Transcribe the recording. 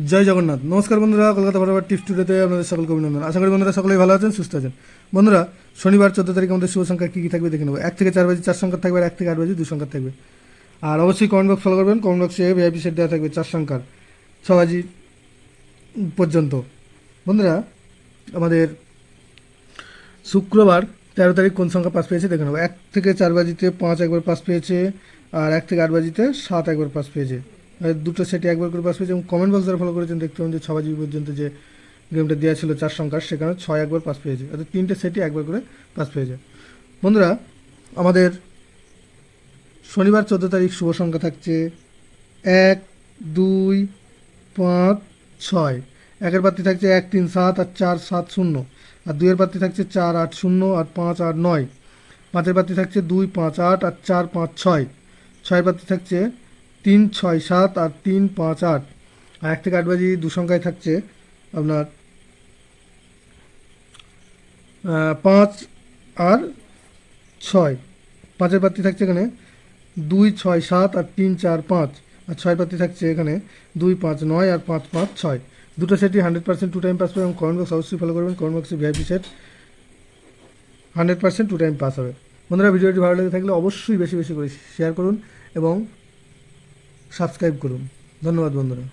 জয় জগন্নাথ। নমস্কার বন্ধুরা, কলকাতা বরাবর টিপস টুডেতে আপনাদের সকলকে অভিনন্দন। আশা করি বন্ধুরা সকলেই ভালো আছেন, সুস্থ আছেন। বন্ধুরা, শনিবার 14 তারিখ আমাদের শুভ সংখ্যা কী কী থাকবে দেখে নেবো। 1 থেকে 4 বাজে 4 সংখ্যা থাকবে, আর 1 থেকে 8 বাজে 2 সংখ্যা থাকবে। আর অবশ্যই কমেন্ট বক্স ফলো করবেন। কমেন্ট বক্সে ভিআইপি সেট দেওয়া থাকবে 4 সংখ্যার 6 বাজি পর্যন্ত। বন্ধুরা, আমাদের শুক্রবার 13 তারিখ কোন সংখ্যা পাস পেয়েছে দেখে নেবো। 1 থেকে 4 বাজিতে 5 একবার পাস পেয়েছে, আর 1 থেকে 8 বাজিতে 7 একবার পাস পেয়েছে। দুটো সেটে একবার করে পাস পেয়েছে। এবং কমেন্ট বক্স যারা ফলো করেছেন দেখতে পাবেন যে 6 বাজি পর্যন্ত যে গেমটা দেওয়া ছিল 4 সংখ্যার, সেখানে 6 একবার পাস পেয়েছে, অর্থাৎ 3টে সেটই একবার করে পাস পেয়েছে। বন্ধুরা, আমাদের শনিবার 14 তারিখ শুভ সংখ্যা থাকছে 1, 2, 5, 6। 1-এর প্রার্থী থাকছে 1, 3, 7 আর 4, 7, 0। আর 2-এর প্রার্থী থাকছে 4, 8, 0 আর 5, 8, 9। 5-এর প্রার্থী থাকছে 2, 5, 8 আর 4, 5, 6। 6-এর প্রার্থী থাকছে 3, 6, 7 আর 3, 5, 8। আর 1 থেকে 8 বাজি 2 সংখ্যায় থাকছে আপনার 5 আর 6। 5-এর প্রার্থী থাকছে এখানে 2, 6, 7 আর 3, 4, 5। আর 6-এর প্রার্থী থাকছে এখানে 2, 5, 9 আর 5, 5, 6। দুটো সেটই 100% 2 টাইম পাস পাবে। এবং কমেন্ট বক্স অবশ্যই ফলো করবেন। কমেন্ট বক্সে ভিআইপি সেট 100% 2 টাইম পাস হবে। বন্ধুরা, ভিডিওটি ভালো লেগে থাকলে অবশ্যই বেশি বেশি করে শেয়ার করুন এবং সাবস্ক্রাইব করুন। ধন্যবাদ বন্ধুরা।